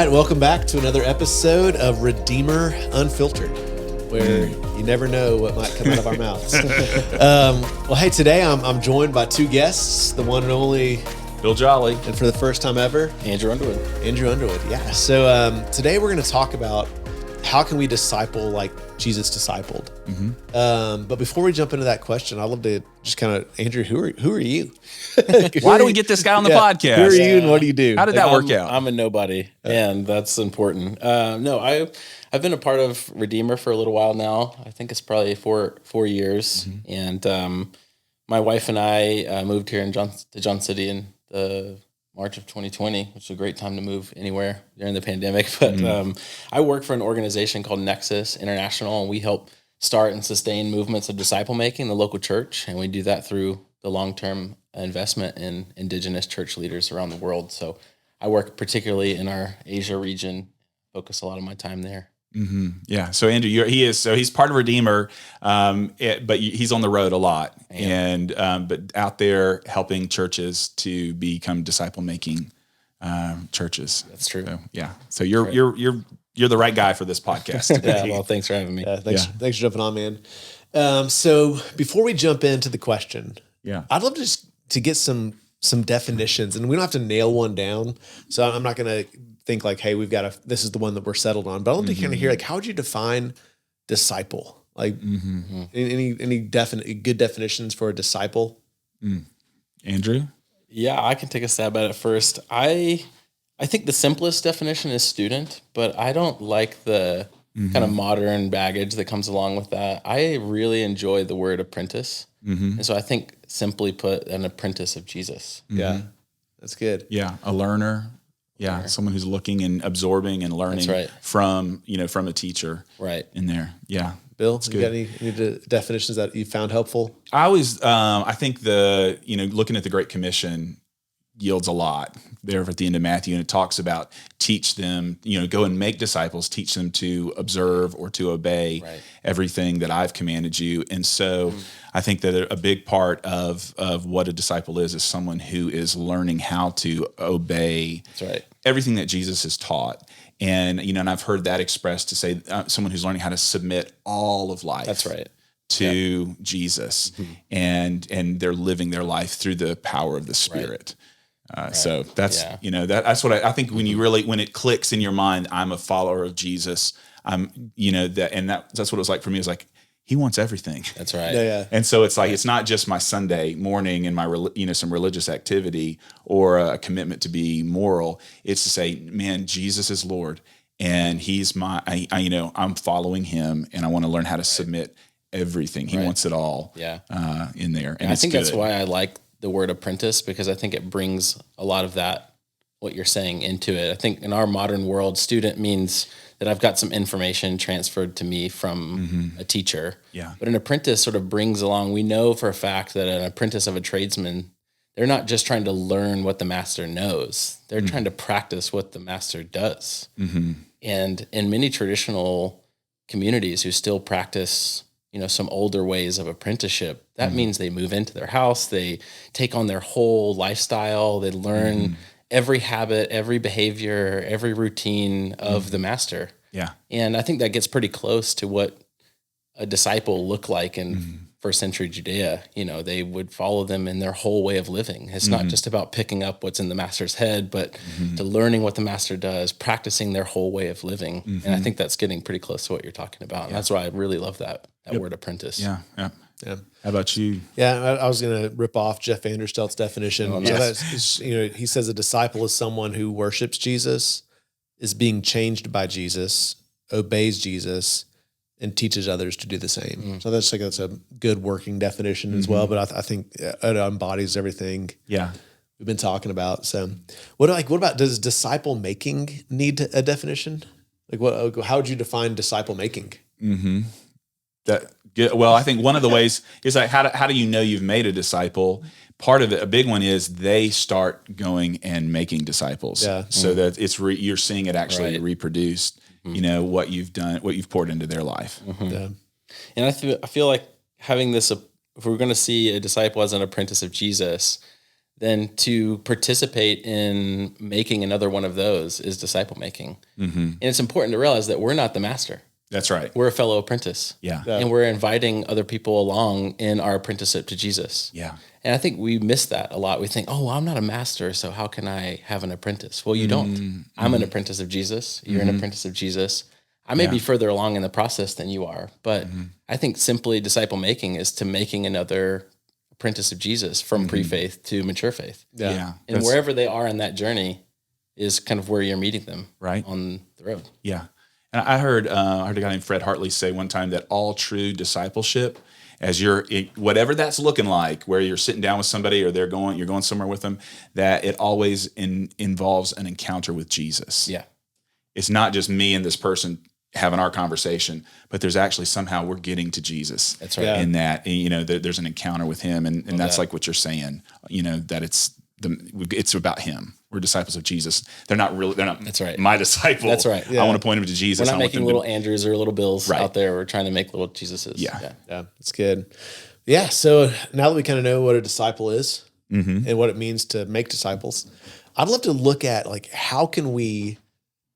right, welcome back to another episode of Redeemer Unfiltered, where you never know what might come out of our mouths. Well, hey, today I'm joined by two guests, the one and only Bill Jolly, and for the first time ever, Andrew Underwood. Yeah. So today we're going to talk about how can we disciple like Jesus discipled. But before we jump into that question, I'd love to just kind of, Andrew, who are you? Why do we get this guy on the podcast? Who are you and what do you do? How did that work out? I'm a nobody, and that's important. No, I've been a part of Redeemer for a little while now. I think it's probably four years, and my wife and I moved here to John City in the March of 2020, which is a great time to move anywhere during the pandemic. But I work for an organization called Nexus International, and we help start and sustain movements of disciple making in the local church, and we do that through the long-term investment in indigenous church leaders around the world. So I work particularly in our Asia region, focus a lot of my time there. Yeah. So Andrew, he's part of Redeemer, but he's on the road a lot, and but out there helping churches to become disciple making churches. That's true. So, yeah. So you're the right guy for this podcast. Yeah. Well, thanks for having me. Thanks for jumping on, man. So before we jump into the question, I'd love to get some definitions, and we don't have to nail one down. So I'm not going to think like, hey, this is the one that we're settled on. But I'd love to kind of hear, like, how would you define disciple? Like, any good definitions for a disciple? Andrew? Yeah, I can take a stab at it first. I think the simplest definition is student, but I don't like the kind of modern baggage that comes along with that. I really enjoy the word apprentice. And so I think, simply put, an apprentice of Jesus. Yeah, that's good. Yeah, a learner. Yeah, someone who's looking and absorbing and learning from a teacher. Right. In there. Yeah. Bill, you got any definitions that you found helpful? I always, I think looking at the Great Commission yields a lot there at the end of Matthew, and it talks about teach them, go and make disciples, teach them to observe or to obey everything that I've commanded you. And so I think that a big part of what a disciple is someone who is learning how to obey everything that Jesus has taught. And, and I've heard that expressed to say someone who's learning how to submit all of life. That's right. To Jesus, and they're living their life through the power of the Spirit. So that's that's what I think when it clicks in your mind, I'm a follower of Jesus. That's what it was like for me. It was like, he wants everything. That's right. Yeah. And so it's like, it's not just my Sunday morning and my, some religious activity or a commitment to be moral. It's to say, man, Jesus is Lord, and he's I'm following him, and I want to learn how to submit everything. He wants it all in there. And I think that's why I like the word apprentice, because I think it brings a lot of that, what you're saying, into it. I think in our modern world, student means that I've got some information transferred to me from a teacher. Yeah. But an apprentice sort of brings along, we know for a fact that an apprentice of a tradesman, they're not just trying to learn what the master knows. They're trying to practice what the master does. And in many traditional communities who still practice some older ways of apprenticeship, that means they move into their house, they take on their whole lifestyle, they learn every habit, every behavior, every routine of the master. Yeah. And I think that gets pretty close to what a disciple looked like in first century Judea. They would follow them in their whole way of living. It's not just about picking up what's in the master's head, but to learning what the master does, practicing their whole way of living. And I think that's getting pretty close to what you're talking about. And that's why I really love that word apprentice. Yeah. How about you? Yeah, I was going to rip off Jeff Vanderstelt's definition. Oh, nice. So he says a disciple is someone who worships Jesus, is being changed by Jesus, obeys Jesus, and teaches others to do the same. So that's a good working definition as well. But I think it embodies everything we've been talking about. So what about, does disciple making need a definition? Like how would you define disciple making? Well, I think one of the ways is like, how do you know you've made a disciple? Part of it, a big one, is they start going and making disciples. Yeah. So that you're seeing it actually reproduced. What you've done, what you've poured into their life. Yeah. And I feel like having this, if we're going to see a disciple as an apprentice of Jesus, then to participate in making another one of those is disciple making. And it's important to realize that we're not the master. That's right. We're a fellow apprentice. Yeah. And we're inviting other people along in our apprenticeship to Jesus. Yeah. And I think we miss that a lot. We think, oh, well, I'm not a master, so how can I have an apprentice? Well, you don't. I'm an apprentice of Jesus. You're an apprentice of Jesus. I may be further along in the process than you are, but I think simply disciple making is to making another apprentice of Jesus from pre-faith to mature faith. Yeah. And wherever they are in that journey is kind of where you're meeting them Right. on the road. Yeah. And I heard a guy named Fred Hartley say one time that all true discipleship, as whatever that's looking like, where you're sitting down with somebody or you're going somewhere with them, that it always involves an encounter with Jesus. Yeah. It's not just me and this person having our conversation, but there's actually somehow we're getting to Jesus. That's right. In that, there's an encounter with him. And that's that. like what you're saying, that it's about him. We're disciples of Jesus. They're not That's right. my disciple. That's right. I want to point them to Jesus. We're not making little Andrews or little Bills out there. We're trying to make little Jesuses. Yeah. That's good. Yeah. So now that we kind of know what a disciple is and what it means to make disciples, I'd love to look at like, how can we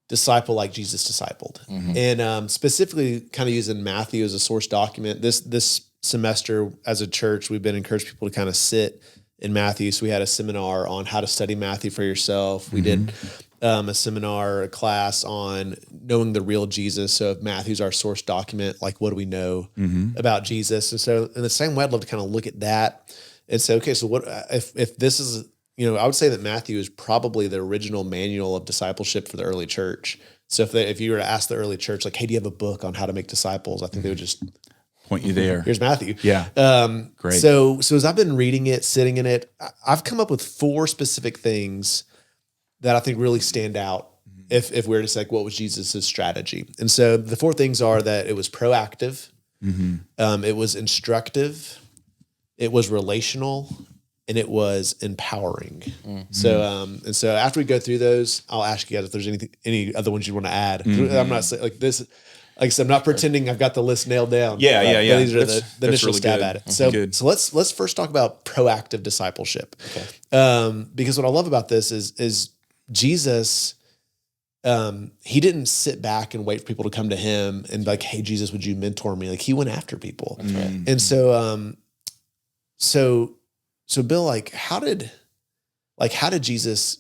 disciple like Jesus discipled? And specifically kind of using Matthew as a source document. This semester as a church, we've been encouraging people to kind of sit in Matthew. So we had a seminar on how to study Matthew for yourself. We did a class on knowing the real Jesus. So if Matthew's our source document, like what do we know about Jesus? And so in the same way, I'd love to kind of look at that and say, okay, so what if this is, I would say that Matthew is probably the original manual of discipleship for the early church. So if you were to ask the early church, like, hey, do you have a book on how to make disciples? I think they would just point you there. Here's Matthew. Yeah. Great. So as I've been reading it, sitting in it, I've come up with 4 specific things that I think really stand out if we're to say, like, what was Jesus' strategy? And so the 4 things are that it was proactive, it was instructive, it was relational, and it was empowering. So so after we go through those, I'll ask you guys if there's any other ones you want to add. I'm not saying like this. Like I said, I'm not pretending I've got the list nailed down. Yeah. But these are the initial really stab good. at it. So let's first talk about proactive discipleship. Okay. Because what I love about this is Jesus, he didn't sit back and wait for people to come to him and be like, hey, Jesus, would you mentor me? Like he went after people. That's right. And so Bill, like how did Jesus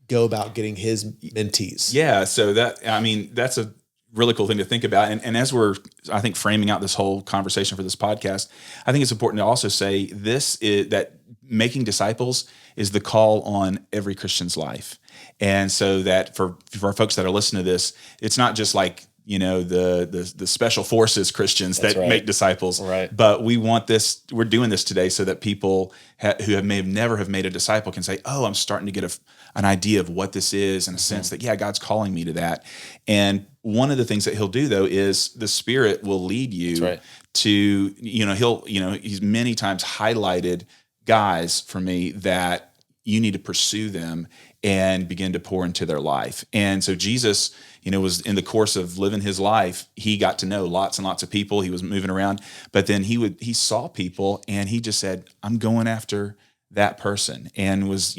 go about getting his mentees? Yeah. So that's a really cool thing to think about. And as we're, I think, framing out this whole conversation for this podcast, I think it's important to also say that making disciples is the call on every Christian's life. And so that for folks that are listening to this, it's not just like, the special forces Christians that make disciples, right? But we want this, we're doing this today so that people who may have never have made a disciple can say, oh, I'm starting to get an idea of what this is, and a sense that, God's calling me to that. And one of the things that he'll do though is the Spirit will lead you to, he's many times highlighted guys for me that you need to pursue them and begin to pour into their life. And so Jesus, was in the course of living his life, he got to know lots and lots of people. He was moving around, but then he saw people and he just said, I'm going after that person, and was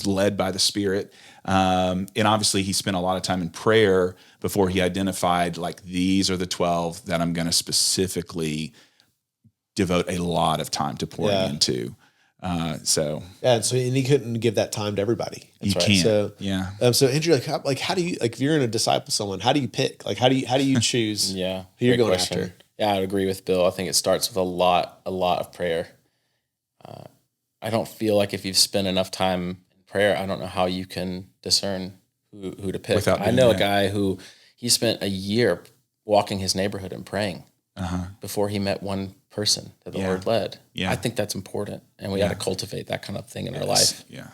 led by the Spirit. And obviously he spent a lot of time in prayer before he identified, like, these are the 12 that I'm going to specifically devote a lot of time to pouring into. And he couldn't give that time to everybody. That's you can't. So so Andrew, how do you, like, if you're going to disciple someone, how do you pick? Like, how do you choose? Who you're going after? Yeah, I would agree with Bill. I think it starts with a lot of prayer. I don't feel like if you've spent enough time in prayer, I don't know how you can discern who to pick. I know a guy who he spent a year walking his neighborhood and praying before he met one person that the Lord led. Yeah. I think that's important, and we got to cultivate that kind of thing in our life. Yeah.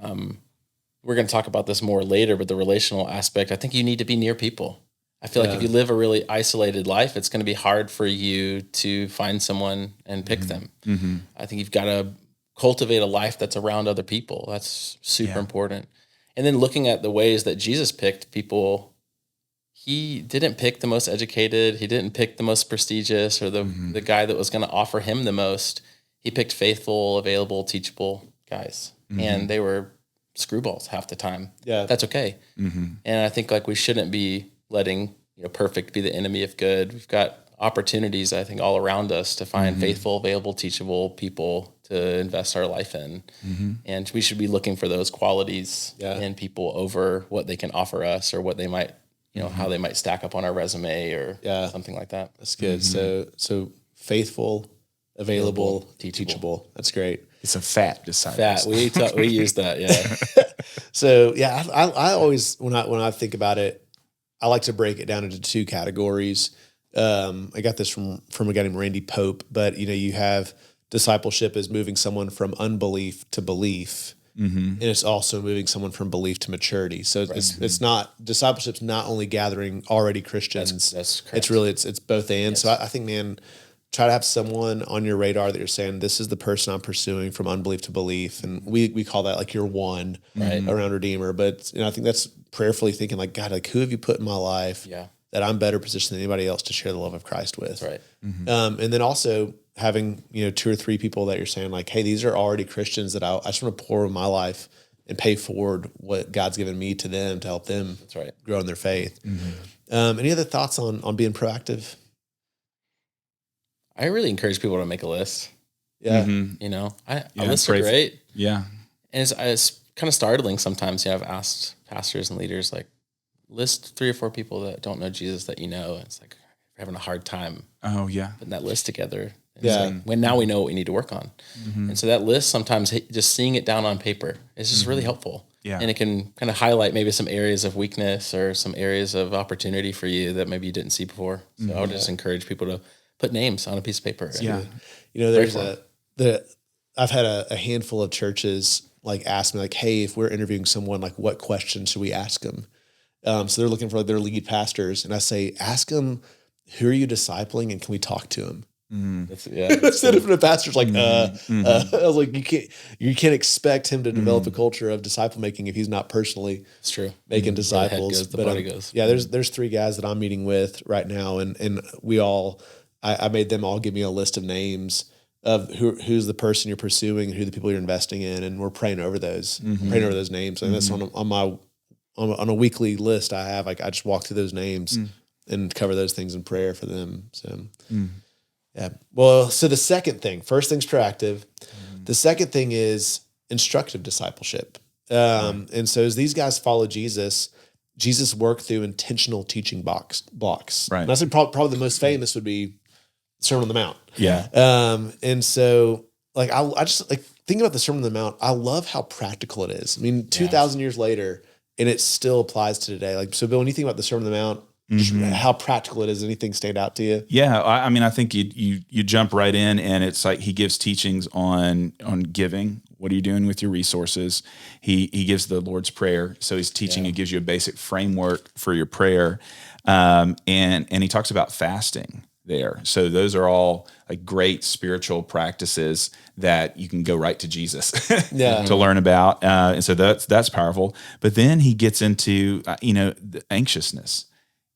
We're going to talk about this more later, but the relational aspect, I think you need to be near people. I feel like if you live a really isolated life, it's going to be hard for you to find someone and pick them. I think you've got to cultivate a life that's around other people. That's super important. And then looking at the ways that Jesus picked people, he didn't pick the most educated. He didn't pick the most prestigious or the guy that was going to offer him the most. He picked faithful, available, teachable guys, and they were screwballs half the time. Yeah. That's okay. And I think like we shouldn't be letting perfect be the enemy of good. We've got opportunities, I think, all around us to find faithful, available, teachable people to invest our life in. And we should be looking for those qualities in people over what they can offer us or what they might, how they might stack up on our resume or something like that. That's good. So faithful, available, teachable. That's great. It's a fat disciple. Fat. We use that. Yeah. So yeah, I always, when I think about it, I like to break it down into two categories. I got this from a guy named Randy Pope, but you have discipleship as moving someone from unbelief to belief, and it's also moving someone from belief to maturity. So it's not, discipleship's not only gathering already Christians. That's correct. It's really it's both and. Yes. So I think, man, try to have someone on your radar that you're saying, this is the person I'm pursuing from unbelief to belief, and we call that like your one around Redeemer. But I think that's prayerfully thinking like, God, like who have you put in my life? That I'm better positioned than anybody else to share the love of Christ with. That's right. And then also having, 2 or 3 people that you're saying like, hey, these are already Christians that I just want to pour in my life and pay forward what God's given me to them to help them grow in their faith. Any other thoughts on being proactive? I really encourage people to make a list. Yeah. Lists are great. Yeah. And it's kind of startling sometimes. I've asked pastors and leaders like, list 3 or 4 people that don't know Jesus that It's like we're having a hard time. Oh yeah, putting that list together. And yeah. When now we know what we need to work on, and so that list sometimes just seeing it down on paper is just really helpful. Yeah, and it can kind of highlight maybe some areas of weakness or some areas of opportunity for you that maybe you didn't see before. So I would just encourage people to put names on a piece of paper. Yeah, there's I've had a handful of churches like ask me like, hey, if we're interviewing someone, like what questions should we ask them? So they're looking for their lead pastors, and I say, ask them, who are you discipling, and can we talk to them? Instead of the pastor's like, I was like, you can't expect him to develop a culture of disciple making if he's not personally making disciples. The body goes. Yeah, there's 3 guys that I'm meeting with right now, and I made them all give me a list of names of who's the person you're pursuing, and who the people you're investing in, and we're praying over those names. And that's on a weekly list I have. Like I just walk through those names and cover those things in prayer for them. So, yeah. Well, so the second thing, first thing's proactive. The second thing is instructive discipleship. And so as these guys follow Jesus worked through intentional teaching blocks. Right. And I said probably the most famous would be Sermon on the Mount. Yeah. And so like, I just like thinking about the Sermon on the Mount, I love how practical it is. I mean, 2,000 years later, and it still applies to today. Like, so Bill, when you think about the Sermon on the Mount, how practical it is, anything stand out to you? Yeah. I mean, I think you jump right in, and it's like he gives teachings on giving. What are you doing with your resources? He gives the Lord's Prayer. So he's teaching, he gives you a basic framework for your prayer. And he talks about fasting there. So those are all like great spiritual practices that you can go right to Jesus to learn about. And so that's powerful. But then he gets into, the anxiousness.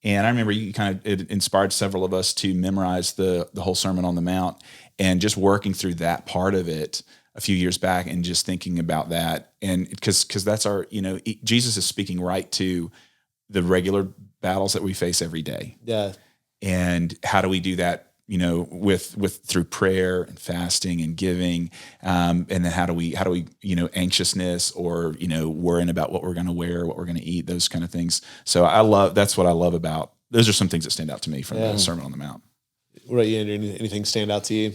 And I remember it inspired several of us to memorize the whole Sermon on the Mount, and just working through that part of it a few years back and just thinking about that. And because that's our, Jesus is speaking right to the regular battles that we face every day. Yeah. And how do we do that, with through prayer and fasting and giving, and then how do we, anxiousness or, worrying about what we're going to wear, what we're going to eat, those kind of things. So that's what I love about, those are some things that stand out to me from the Sermon on the Mount. What about you, Andrew? Anything stand out to you?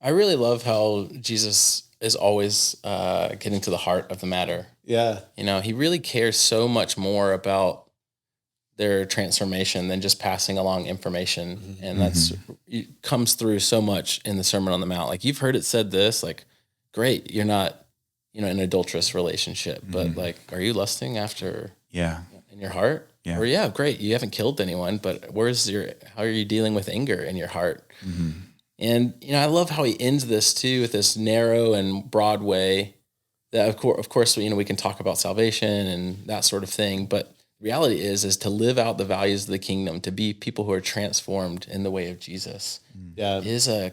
I really love how Jesus is always getting to the heart of the matter. Yeah. He really cares so much more about their transformation than just passing along information. And it comes through so much in the Sermon on the Mount. Like, you've heard it said this, like, great, you're not, in an adulterous relationship, but like, are you lusting after in your heart? Yeah. Or great, you haven't killed anyone, but how are you dealing with anger in your heart? And, I love how he ends this too with this narrow and broad way that of course, we can talk about salvation and that sort of thing, but reality is to live out the values of the kingdom, to be people who are transformed in the way of Jesus, is a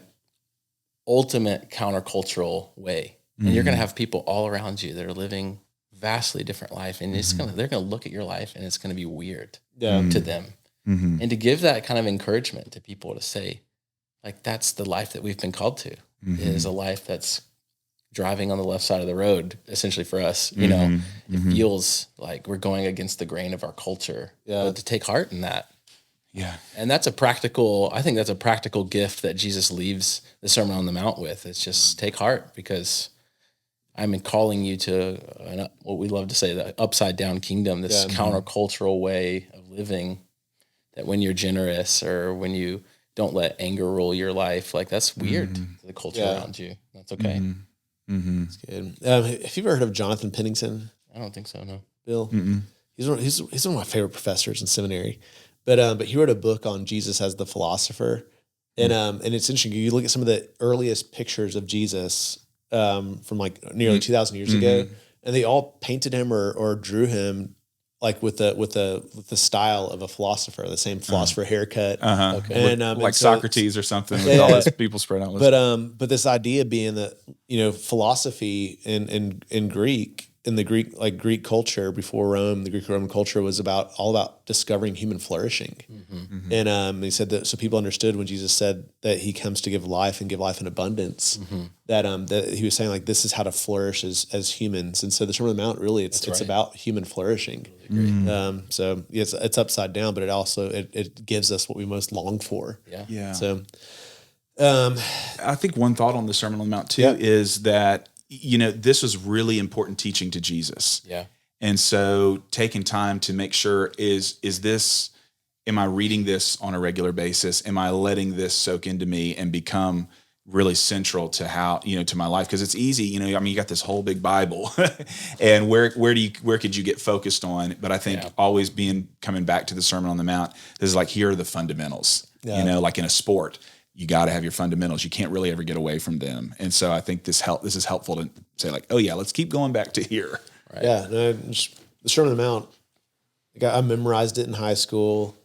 ultimate countercultural way And you're going to have people all around you that are living vastly different life. And they're going to look at your life and it's going to be weird to them. And to give that kind of encouragement to people to say, like, that's the life that we've been called to, is a life that's driving on the left side of the road, essentially for us. You know, it feels like we're going against the grain of our culture, but to take heart in that. Yeah. And that's I think that's a practical gift that Jesus leaves the Sermon on the Mount with. It's just take heart, because I'm calling you to what we love to say, the upside down kingdom, this countercultural way of living, that when you're generous or when you don't let anger rule your life, like, that's weird to the culture around you. That's okay. That's good. Have you ever heard of Jonathan Pennington? I don't think so, no. Bill? He's one of my favorite professors in seminary. But he wrote a book on Jesus as the philosopher. And it's interesting. You look at some of the earliest pictures of Jesus from like nearly 2,000 years ago, and they all painted him or drew him like with the style of a philosopher, the same philosopher haircut, and like and so, Socrates or something with all those people spread out. But this idea being that, you know, philosophy in Greek, in the Greek culture before Rome, the Greek-Roman culture was all about discovering human flourishing. And he said that, so people understood when Jesus said that he comes to give life and give life in abundance, that he was saying, like, this is how to flourish as humans. And so the Sermon on the Mount, really, it's about human flourishing. Really so it's upside down, but it also it gives us what we most long for. Yeah. So I think one thought on the Sermon on the Mount too is that, you know, this was really important teaching to Jesus. Yeah. And so taking time to make sure am I reading this on a regular basis? Am I letting this soak into me and become really central to how, you know, to my life? Because it's easy, you know, I mean, you got this whole big Bible and where could you get focused on? But I think always coming back to the Sermon on the Mount, this is like, here are the fundamentals, you know, like in a sport. You got to have your fundamentals. You can't really ever get away from them. And so I think this is helpful to say, like, oh yeah, let's keep going back to here. Right. Yeah. No, the Sermon on the Mount, like, I memorized it in high school,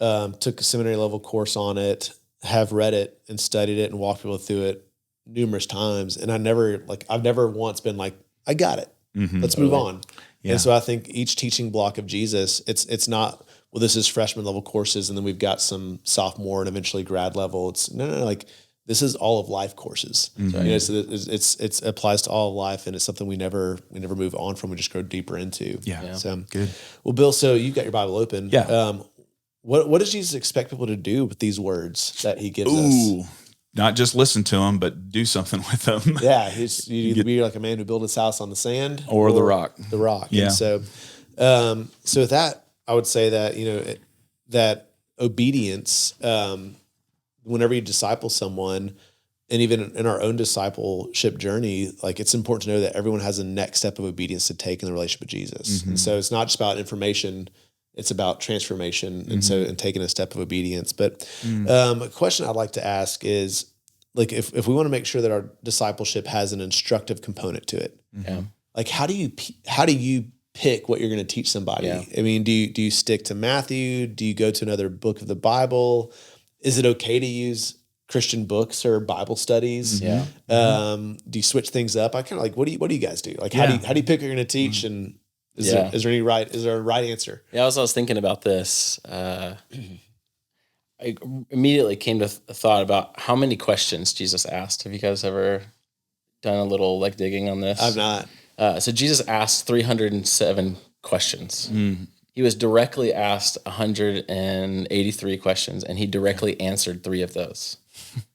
took a seminary level course on it, have read it and studied it and walked people through it numerous times. And I've never once been like, I got it. Let's move on. Yeah. And so I think each teaching block of Jesus, it's not, well, this is freshman level courses, and then we've got some sophomore and eventually grad level. It's no, like, this is all of life courses. You know, so it applies to all of life, and it's something we never move on from. We just grow deeper into. Yeah. So good. Well, Bill, so you've got your Bible open. Yeah. What does Jesus expect people to do with these words that he gives us? Not just listen to them, but do something with them. Yeah, you either be like a man who built his house on the sand or the rock. The rock. Yeah. And so with that, I would say that, you know, that obedience, whenever you disciple someone, and even in our own discipleship journey, like, it's important to know that everyone has a next step of obedience to take in the relationship with Jesus. And so it's not just about information, it's about transformation. And taking a step of obedience. But a question I'd like to ask is, like, if we want to make sure that our discipleship has an instructive component to it, like, how do you pick what you're going to teach somebody? Yeah. I mean, do you stick to Matthew? Do you go to another book of the Bible? Is it okay to use Christian books or Bible studies? Yeah. Do you switch things up? I kind of like, what do you guys do? Like, how do you pick what you're going to teach? And is there a right answer? Yeah. As I was thinking about this, I immediately came to a thought about how many questions Jesus asked. Have you guys ever done a little, like, digging on this? I've not. So Jesus asked 307 questions. He was directly asked 183 questions, and he directly answered 3 of those.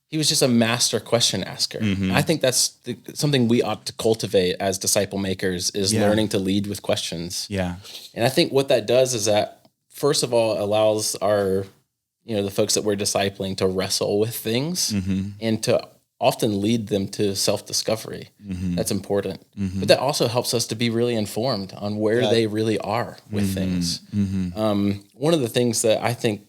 He was just a master question asker. I think that's something we ought to cultivate as disciple makers, is learning to lead with questions. Yeah. And I think what that does is that, first of all, allows our, you know, the folks that we're discipling to wrestle with things and to often lead them to self-discovery. That's important. But that also helps us to be really informed on where they really are with things. One of the things that I think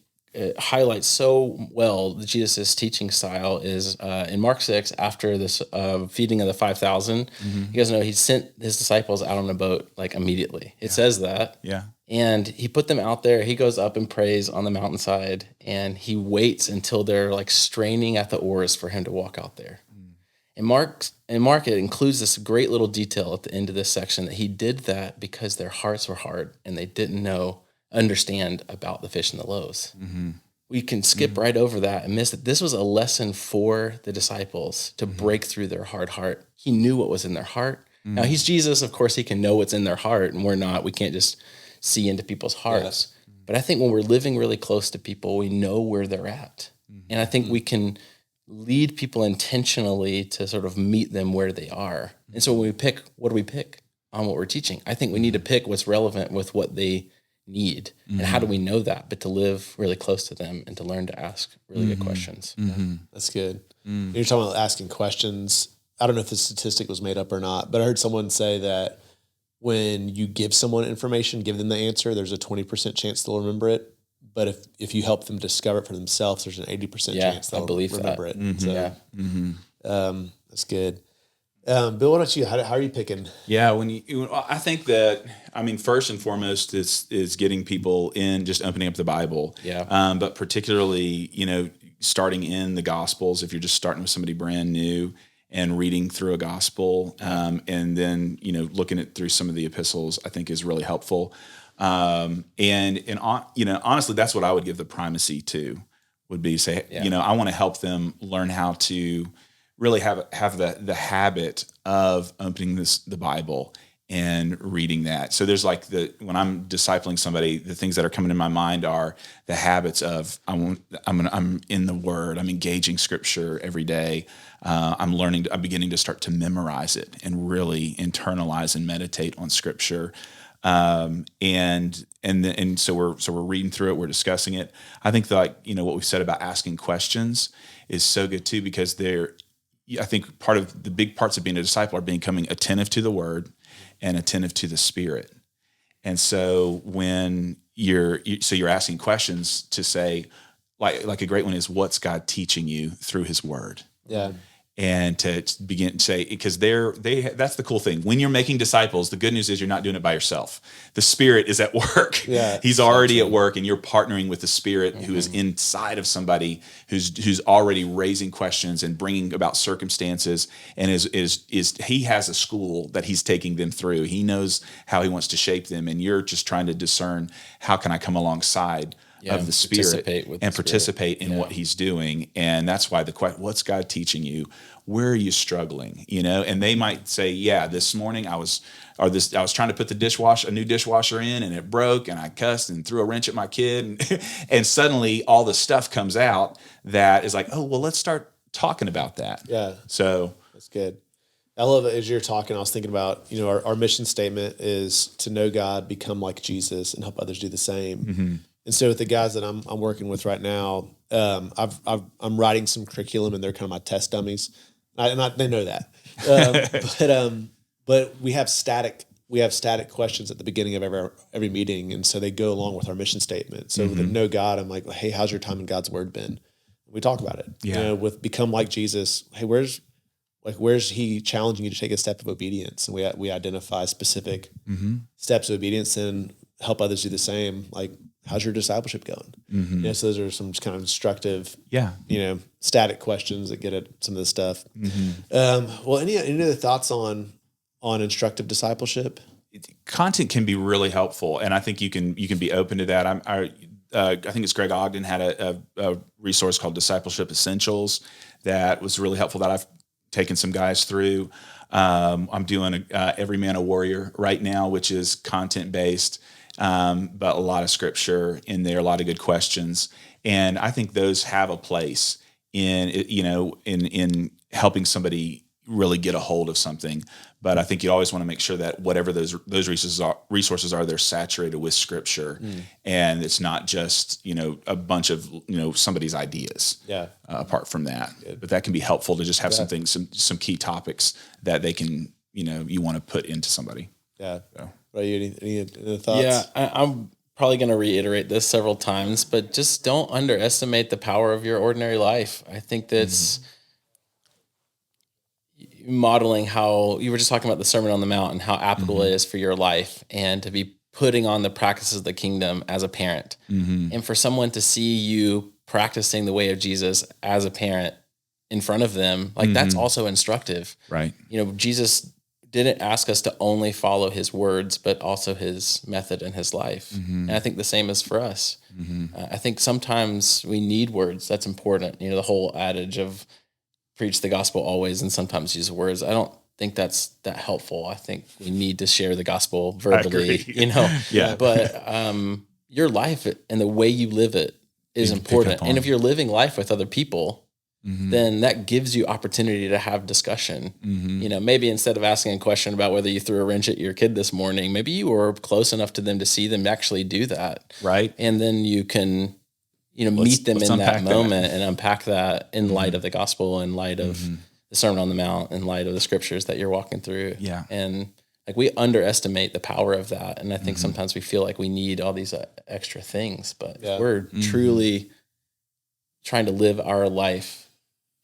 highlights so well the Jesus' teaching style is in Mark 6, after this feeding of the 5,000, you guys know he sent his disciples out on a boat, like, immediately. It says that. Yeah. And he put them out there. He goes up and prays on the mountainside, and he waits until they're, like, straining at the oars for him to walk out there. And Mark, it includes this great little detail at the end of this section that he did that because their hearts were hard and they didn't understand about the fish and the loaves. We can skip right over that and miss that this was a lesson for the disciples to break through their hard heart. He knew what was in their heart. Now he's Jesus, of course he can know what's in their heart, and we're not. We can't just see into people's hearts. But I think when we're living really close to people, we know where they're at. And I think we can lead people intentionally to sort of meet them where they are. And so when we pick, what do we pick on what we're teaching? I think we need to pick what's relevant with what they need. And how do we know that? But to live really close to them and to learn to ask really good questions. That's good. You're talking about asking questions. I don't know if this statistic was made up or not, but I heard someone say that when you give someone information, give them the answer, there's a 20% chance they'll remember it. But if you help them discover it for themselves, there's an 80% chance they'll remember it. So, that's good. Bill, what about you? How are you picking? Yeah, I think that, first and foremost is getting people in, just opening up the Bible. Yeah. But particularly, starting in the Gospels, if you're just starting with somebody brand new and reading through a gospel, and then, looking at through some of the epistles, I think is really helpful. Honestly, that's what I would give the primacy to, would be say, I want to help them learn how to really have the habit of opening the Bible and reading that. So there's when I'm discipling somebody, the things that are coming in my mind are the habits of I'm in the Word, I'm engaging Scripture every day. I'm beginning to start to memorize it and really internalize and meditate on Scripture. So we're reading through it, we're discussing it. I think what we've said about asking questions is so good too, because I think part of the big parts of being a disciple are becoming attentive to the Word and attentive to the Spirit. And so when you're asking questions to say, like a great one is, what's God teaching you through His Word? Yeah. And to begin to say, because that's the cool thing. When you're making disciples, the good news is you're not doing it by yourself. The Spirit is at work. Yeah, He's already at work, and you're partnering with the Spirit who is inside of somebody who's already raising questions and bringing about circumstances, and he has a school that he's taking them through. He knows how he wants to shape them, and you're just trying to discern, how can I come alongside of the Spirit and participate in what He's doing. And that's why what's God teaching you? Where are you struggling? And they might say, this morning I was trying to put a new dishwasher in, and it broke, and I cussed and threw a wrench at my kid. And suddenly all the stuff comes out that is like, oh, well, let's start talking about that. Yeah. So that's good. I love it. As you're talking, I was thinking about, our mission statement is to know God, become like Jesus, and help others do the same. And so with the guys that I'm working with right now, I'm writing some curriculum, and they're kind of my test dummies. They know that, but we have static questions at the beginning of every meeting, and so they go along with our mission statement. So with the know God, I'm like, hey, how's your time in God's Word been? We talk about it. Yeah. With become like Jesus. Hey, where's He challenging you to take a step of obedience? And we identify specific steps of obedience and help others do the same. Like, how's your discipleship going? So those are some kind of instructive, static questions that get at some of this stuff. Well, any other thoughts on instructive discipleship? Content can be really helpful, and I think you can be open to that. I think it's Greg Ogden had a resource called Discipleship Essentials that was really helpful, that I've taken some guys through. I'm doing Every Man a Warrior right now, which is content based. But a lot of scripture in there, a lot of good questions. And I think those have a place in helping somebody really get a hold of something. But I think you always want to make sure that whatever those resources are, they're saturated with scripture, and it's not just, a bunch of, somebody's ideas. Yeah. Apart from that, but that can be helpful to just have some key topics that they can, you want to put into somebody. Yeah. So. Any thoughts? Yeah, I'm probably going to reiterate this several times, but just don't underestimate the power of your ordinary life. I think that's modeling how you were just talking about the Sermon on the Mount and how applicable it is for your life, and to be putting on the practices of the kingdom as a parent. And for someone to see you practicing the way of Jesus as a parent in front of them, like that's also instructive. Right. You know, Jesus didn't ask us to only follow his words, but also his method and his life. And I think the same is for us. I think sometimes we need words. That's important. You know, the whole adage of preach the gospel always and sometimes use words. I don't think that's that helpful. I think we need to share the gospel verbally, you know, but your life and the way you live it is important. And if you're living life with other people, then that gives you opportunity to have discussion. You know, maybe instead of asking a question about whether you threw a wrench at your kid this morning, maybe you were close enough to them to see them actually do that. Right. And then you can, you know, meet them in that moment and unpack that in light of the gospel, in light of the Sermon on the Mount, in light of the scriptures that you're walking through. Yeah. And like we underestimate the power of that. And I think sometimes we feel like we need all these extra things, but if we're truly trying to live our life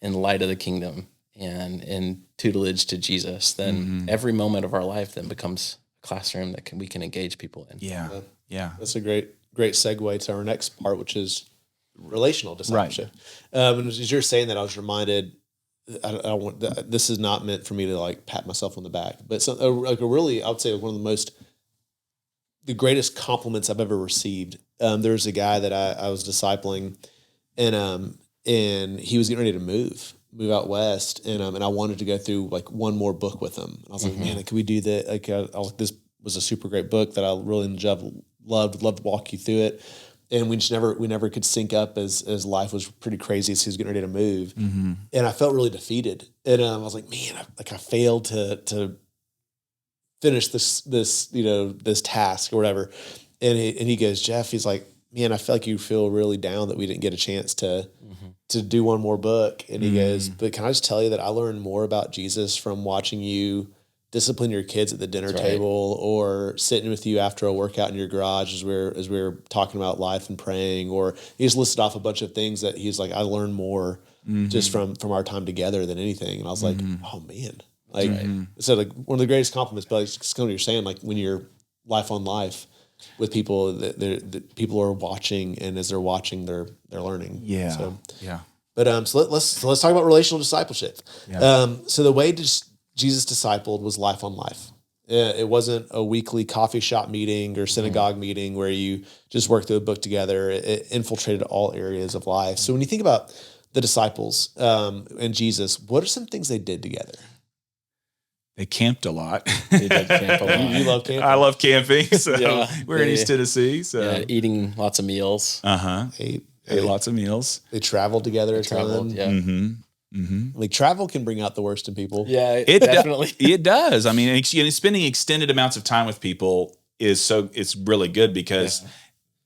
in light of the kingdom and in tutelage to Jesus, then every moment of our life then becomes a classroom that we can engage people in. Yeah. That's a great segue to our next part, which is relational discipleship. And as you're saying that, I was reminded, I don't want, this is not meant for me to like pat myself on the back, but like a really, I would say one of the greatest compliments I've ever received. There's a guy that I was discipling, and he was getting ready to move out west, and I wanted to go through like one more book with him. And I was like, man, could we do that? Like, this was a super great book that I really loved to walk you through it. And we never could sync up as life was pretty crazy as he was getting ready to move. And I felt really defeated. And I was like, man, I failed to finish this task or whatever. And he goes, Jeff, he's like, man, I feel like you feel really down that we didn't get a chance to do one more book. And he goes, but can I just tell you that I learned more about Jesus from watching you discipline your kids at the dinner table or sitting with you after a workout in your garage as we're talking about life and praying, or he just listed off a bunch of things that he's like, I learned more just from our time together than anything. And I was like, oh man, like, so like one of the greatest compliments, but it's kind of what you're saying, like when you're life on life with people that people are watching, and as they're watching, they're learning. But so let's talk about relational discipleship. So the way Jesus discipled was life on life. It wasn't a weekly coffee shop meeting or synagogue meeting where you just work through a book together. It infiltrated all areas of life. So when you think about the disciples and Jesus, what are some things they did together? They camped a lot. They did camp a lot. You love camping? I love camping. So we're in East Tennessee. So eating lots of meals. Ate lots of meals. They traveled together a ton. Like travel can bring out the worst in people. Yeah, it definitely. It does. I mean, spending extended amounts of time with people it's really good because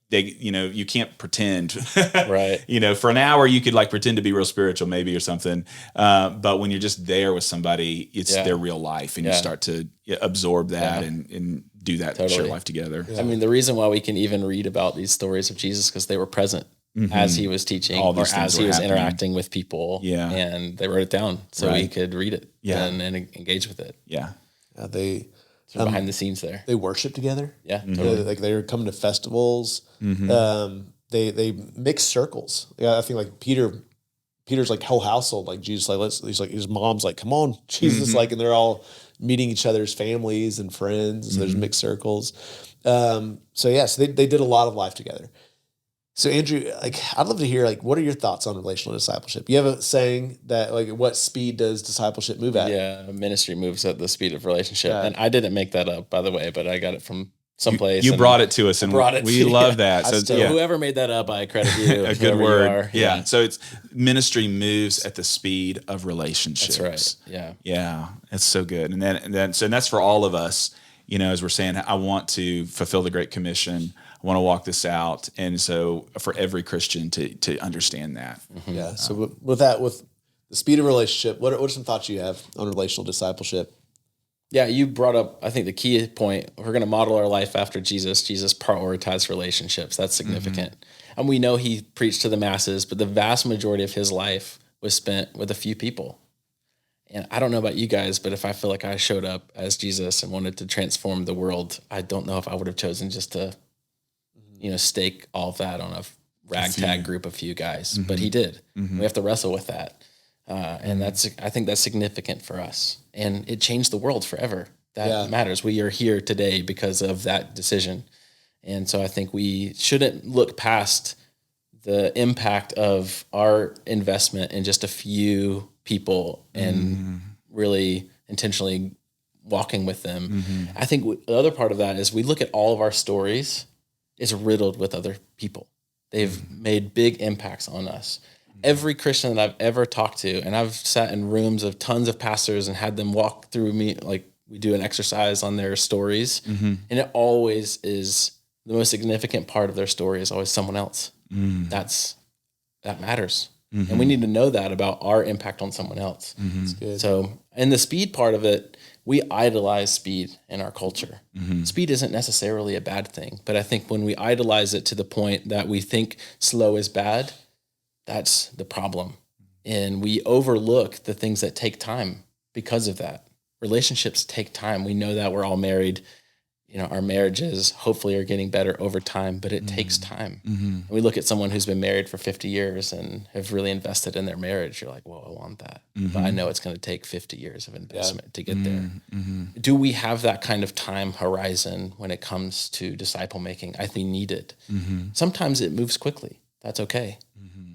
they, you can't pretend, right? For an hour you could like pretend to be real spiritual maybe or something. But when you're just there with somebody, it's their real life, and you start to absorb that and do that share life together. I mean, the reason why we can even read about these stories of Jesus because they were present as he was teaching or as he was interacting with people. And they wrote it down so we could read it and engage with it. They behind the scenes there. They worship together. Totally. Like they were coming to festivals. They mix circles. I think like Peter's like whole household, like Jesus, like he's like his mom's like, come on, Jesus, like, and they're all meeting each other's families and friends. So there's mixed circles. So they did a lot of life together. So Andrew, like, I'd love to hear, like, what are your thoughts on relational discipleship? You have a saying that, like, what speed does discipleship move at? Yeah, ministry moves at the speed of relationship. And I didn't make that up, by the way, but I got it from someplace. You brought it to us, and we love that. So whoever made that up, I credit you. A good word. Yeah. So it's ministry moves at the speed of relationships. That's right. Yeah. It's so good. And that's for all of us, as we're saying, I want to fulfill the Great Commission. I want to walk this out. And so for every Christian to understand that. Yeah. So with the speed of relationship, what are some thoughts you have on relational discipleship? Yeah, you brought up, I think, the key point. We're going to model our life after Jesus. Jesus prioritized relationships. That's significant. And we know he preached to the masses, but the vast majority of his life was spent with a few people. And I don't know about you guys, but if I feel like I showed up as Jesus and wanted to transform the world, I don't know if I would have chosen just to stake all of that on a ragtag group of few guys, but he did. We have to wrestle with that. And I think that's significant for us. And it changed the world forever. That matters. We are here today because of that decision. And so I think we shouldn't look past the impact of our investment in just a few people and really intentionally walking with them. I think the other part of that is we look at all of our stories is riddled with other people. They've made big impacts on us. Every Christian that I've ever talked to, and I've sat in rooms of tons of pastors and had them walk through me, like we do an exercise on their stories, and it always is the most significant part of their story is always someone else. That matters. And we need to know that about our impact on someone else. So, and the speed part of it, we idolize speed in our culture. Speed isn't necessarily a bad thing, but I think when we idolize it to the point that we think slow is bad, that's the problem. And we overlook the things that take time because of that. Relationships take time. We know that. We're all married. You know, our marriages hopefully are getting better over time, but it takes time. And we look at someone who's been married for 50 years and have really invested in their marriage. You're like, well, I want that. But I know it's going to take 50 years of investment to get there. Do we have that kind of time horizon when it comes to disciple making? I think we need it. Sometimes it moves quickly. That's okay.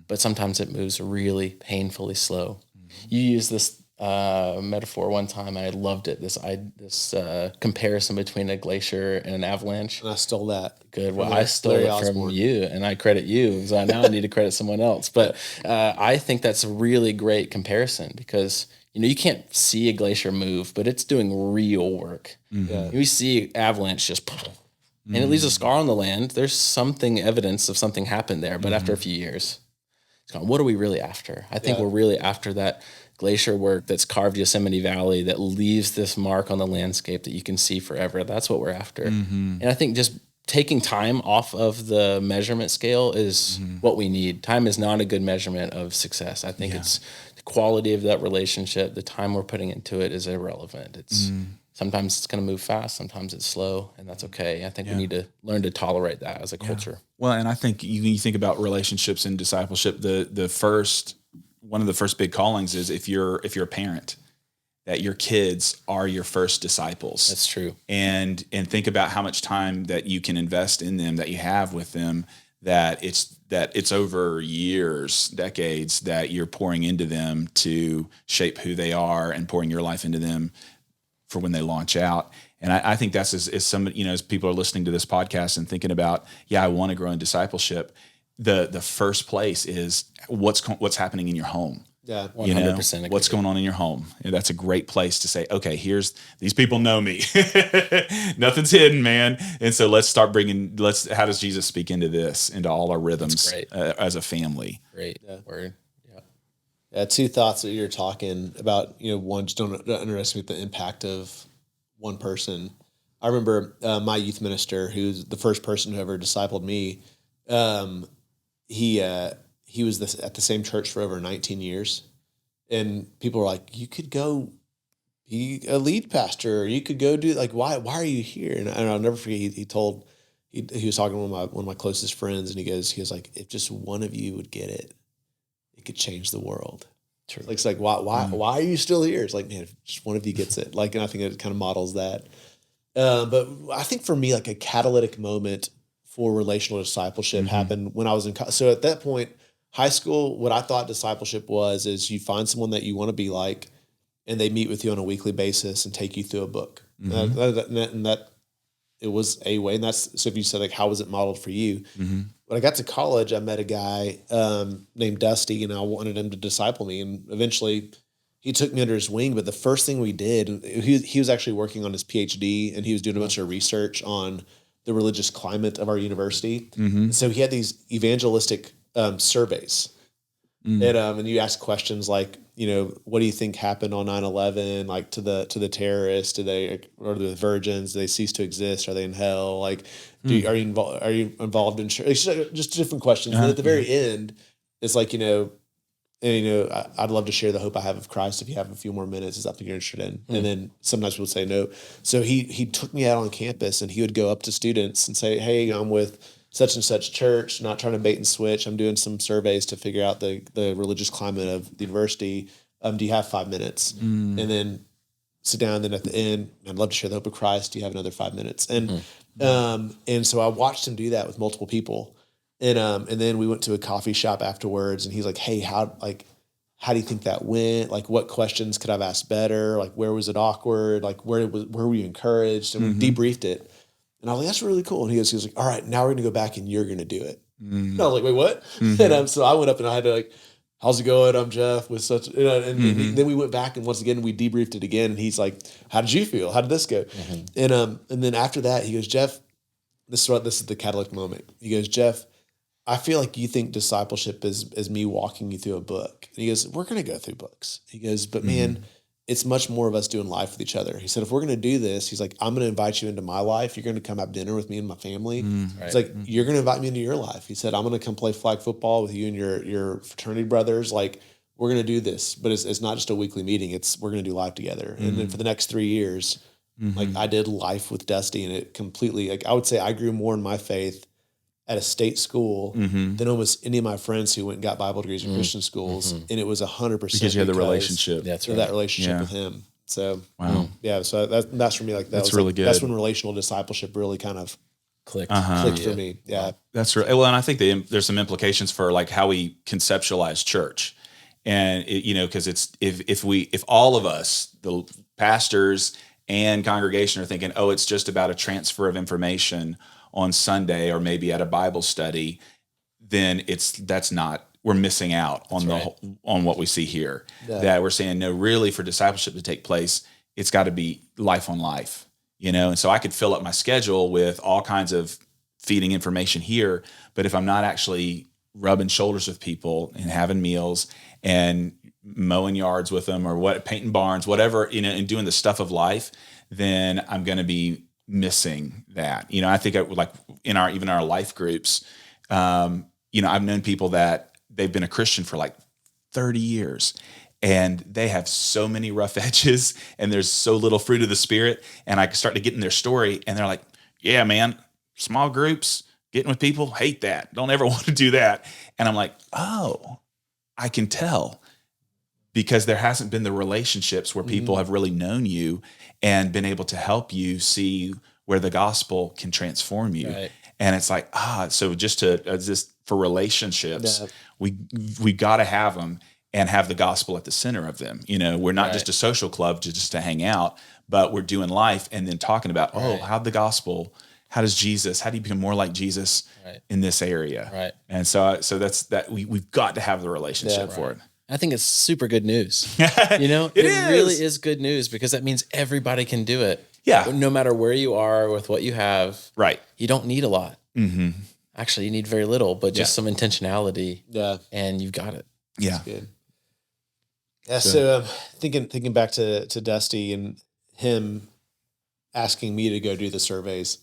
But sometimes it moves really painfully slow. You use this metaphor one time, and I loved it. This comparison between a glacier and an avalanche. And I stole that. Good. Well, I stole it from you, and I credit you. So now I need to credit someone else. But I think that's a really great comparison because you can't see a glacier move, but it's doing real work. We see avalanche just, and it leaves a scar on the land. There's something evidence of something happened there, but after a few years, it's gone. What are we really after? I think we're really after that glacier work that's carved Yosemite Valley that leaves this mark on the landscape that you can see forever. That's what we're after. And I think just taking time off of the measurement scale is what we need. Time is not a good measurement of success. I think it's the quality of that relationship, the time we're putting into it is irrelevant. It's sometimes it's going to move fast, sometimes it's slow, and that's okay. I think we need to learn to tolerate that as a culture. Well, and I think you think about relationships and discipleship, one of the first big callings is if you're a parent, that your kids are your first disciples. That's true. And think about how much time that you can invest in them, that you have with them, that it's over years, decades that you're pouring into them to shape who they are and pouring your life into them for when they launch out. And I think that's as somebody, as people are listening to this podcast and thinking about, I want to grow in discipleship. The first place is what's happening in your home. Yeah, 100% agree. What's going on in your home. And that's a great place to say, okay, these people know me. Nothing's hidden, man. And so let's start how does Jesus speak into all our rhythms as a family? Great word. Yeah, two thoughts that you're talking about. One, just don't underestimate the impact of one person. I remember my youth minister, who's the first person who ever discipled me. He was at the same church for over 19 years, and people were like, "You could go be a lead pastor, or you could go do why are you here?" And I'll never forget. He was talking to one of my closest friends, and he was like, "If just one of you would get it, it could change the world." True. It's like why are you still here? It's like, man, if just one of you gets it. And I think it kind of models that. But I think for me, a catalytic moment for relational discipleship happened when I was in college. So at that point, high school, what I thought discipleship is you find someone that you want to be like, and they meet with you on a weekly basis and take you through a book. And that it was a way. And that's, so if you said how was it modeled for you? When I got to college, I met a guy named Dusty, and I wanted him to disciple me. And eventually he took me under his wing. But the first thing we did, he was actually working on his PhD, and he was doing a bunch of research on the religious climate of our university. And so he had these evangelistic surveys. And you ask questions like, what do you think happened on 9/11? To the terrorists, or the virgins? Do they cease to exist? Are they in hell? Are you involved in church? Just different questions. And at the very end, it's I'd love to share the hope I have of Christ if you have a few more minutes. Is that something you're interested in? And then sometimes people say no. So he took me out on campus, and he would go up to students and say, "Hey, I'm with such and such church, not trying to bait and switch. I'm doing some surveys to figure out the religious climate of the university. Do you have 5 minutes? And then sit down. And then at the end, I'd love to share the hope of Christ. Do you have another 5 minutes? And so I watched him do that with multiple people. And then we went to a coffee shop afterwards, and he's like, "Hey, how do you think that went? Like, what questions could I have asked better? Like, where was it awkward? Like, where were you encouraged?" And we debriefed it. And I was like, "That's really cool." And he was like, "All right, now we're going to go back and you're going to do it." And I was like, "Wait, what?" And so I went up and I had to like, "How's it going? I'm Jeff with such," and then we went back and once again, we debriefed it again. And he's like, "How did you feel? How did this go?" And then after that, he goes, "Jeff, this is the catalytic moment." He goes, "Jeff, I feel like you think discipleship is me walking you through a book." And he goes, "We're going to go through books." He goes, "But man, it's much more of us doing life with each other." He said, "If we're going to do this," he's like, "I'm going to invite you into my life. You're going to come have dinner with me and my family." It's like, "You're going to invite me into your life." He said, "I'm going to come play flag football with you and your fraternity brothers. Like, we're going to do this, but it's not just a weekly meeting. We're going to do life together." And then for the next 3 years, like I did life with Dusty, and it completely, like I would say I grew more in my faith at a state school than almost any of my friends who went and got Bible degrees in Christian schools. And it was 100% because you had the relationship. That's that relationship with him. So, wow. So that's for me. Like that's really good. That's when relational discipleship really kind of clicked for me. Yeah. That's right. Well, and I think there's some implications for like how we conceptualize church, and because it's if all of us, the pastors and congregation, are thinking, oh, it's just about a transfer of information on Sunday or maybe at a Bible study, then we're missing out on on what we see here. Yeah. That we're saying, no, really for discipleship to take place, it's got to be life on life, And so I could fill up my schedule with all kinds of feeding information here, but if I'm not actually rubbing shoulders with people and having meals and mowing yards with them or painting barns, whatever, and doing the stuff of life, then I'm going to be missing that. I think like in our life groups, I've known people that they've been a Christian for like 30 years and they have so many rough edges and there's so little fruit of the Spirit. And I start to get in their story and they're like, "Yeah, man, small groups, getting with people, hate that. Don't ever want to do that." And I'm like, oh, I can tell, because there hasn't been the relationships where people have really known you and been able to help you see where the gospel can transform you. Right. And it's like, so just for relationships, we got to have them and have the gospel at the center of them. We're not just a social club just to hang out, but we're doing life and then talking about, how do you become more like Jesus in this area? Right. And so that's that we've got to have the relationship for it. I think it's super good news. It really is good news because that means everybody can do it. Yeah. No matter where you are with what you have. Right. You don't need a lot. Actually, you need very little, but just some intentionality. Yeah. And you've got it. Yeah. That's good. Yeah. So thinking back to Dusty and him asking me to go do the surveys.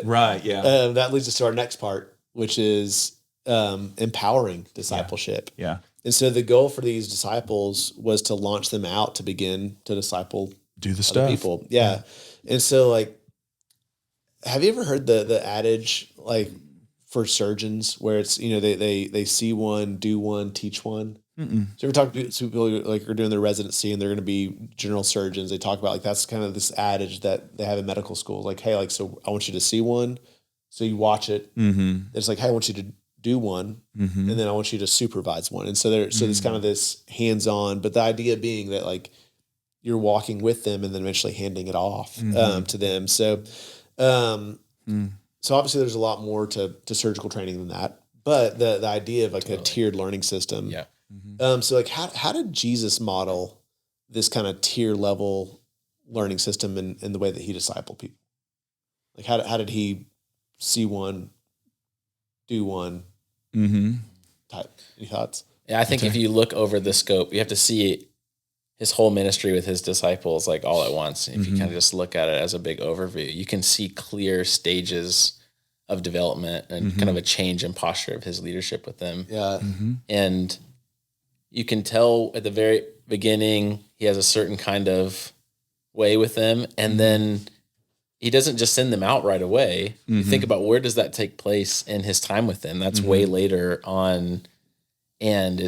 Right. Yeah. That leads us to our next part, which is empowering discipleship. Yeah. And so the goal for these disciples was to launch them out to begin to disciple, do the stuff, people. Yeah. And so, like, have you ever heard the adage, like, for surgeons where it's, they see one, do one, teach one? So you ever talk to people who like are doing their residency and they're going to be general surgeons? They talk about like that's kind of this adage that they have in medical school. Like, hey, like, so I want you to see one, so you watch it. It's like, hey, I want you to do one, and then I want you to supervise one. And so there's kind of this hands-on, but the idea being that like you're walking with them and then eventually handing it off to them. So so obviously there's a lot more to surgical training than that, but the idea of like a tiered learning system. Yeah. So like how did Jesus model this kind of tier level learning system in the way that he discipled people? Like how did he see one, do one, type? Any thoughts? Yeah, I think if you look over the scope, you have to see his whole ministry with his disciples like all at once. If you kind of just look at it as a big overview, you can see clear stages of development and kind of a change in posture of his leadership with them. Yeah. And you can tell at the very beginning, he has a certain kind of way with them. And then he doesn't just send them out right away. You think about where does that take place in his time with them? That's way later on. And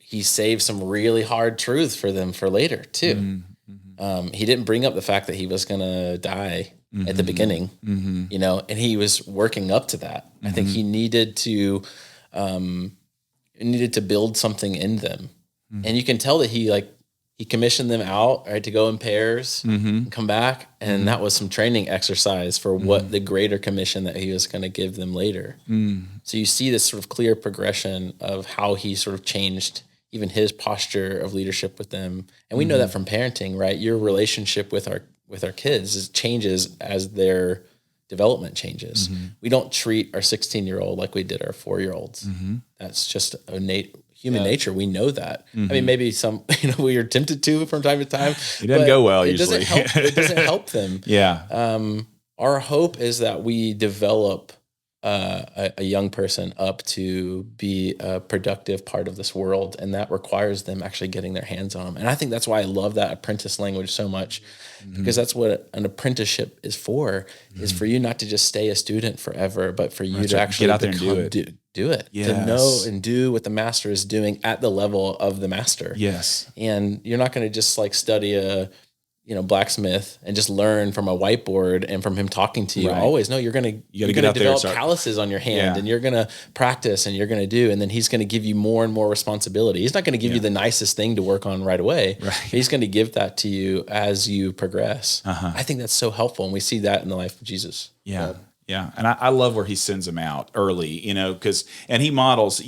he saved some really hard truths for them for later too. He didn't bring up the fact that he was going to die at the beginning, you know, and he was working up to that. I think he needed to build something in them. And you can tell that he commissioned them out, right, to go in pairs and come back. And that was some training exercise for what the greater commission that he was going to give them later. So you see this sort of clear progression of how he sort of changed even his posture of leadership with them. And we know that from parenting, right? Your relationship with our kids changes as their development changes. We don't treat our 16-year-old like we did our 4-year-olds. That's just human nature. We know that. I mean, maybe we are tempted to from time to time. It doesn't go well it usually. It doesn't help them. Our hope is that we develop a young person up to be a productive part of this world, and that requires them actually getting their hands on them. And I think that's why I love that apprentice language so much, because that's what an apprenticeship is for, is for you not to just stay a student forever, but for you to actually get out there and do it, to know and do what the master is doing at the level of the master. Yes. And you're not going to just like study a blacksmith and just learn from a whiteboard and from him talking to you always. No, you're going to develop calluses on your hand, and you're going to practice, and you're going to do, and then he's going to give you more and more responsibility. He's not going to give you the nicest thing to work on right away. He's going to give that to you as you progress. I think that's so helpful. And we see that in the life of Jesus. Yeah. And I love where he sends them out early, and he models,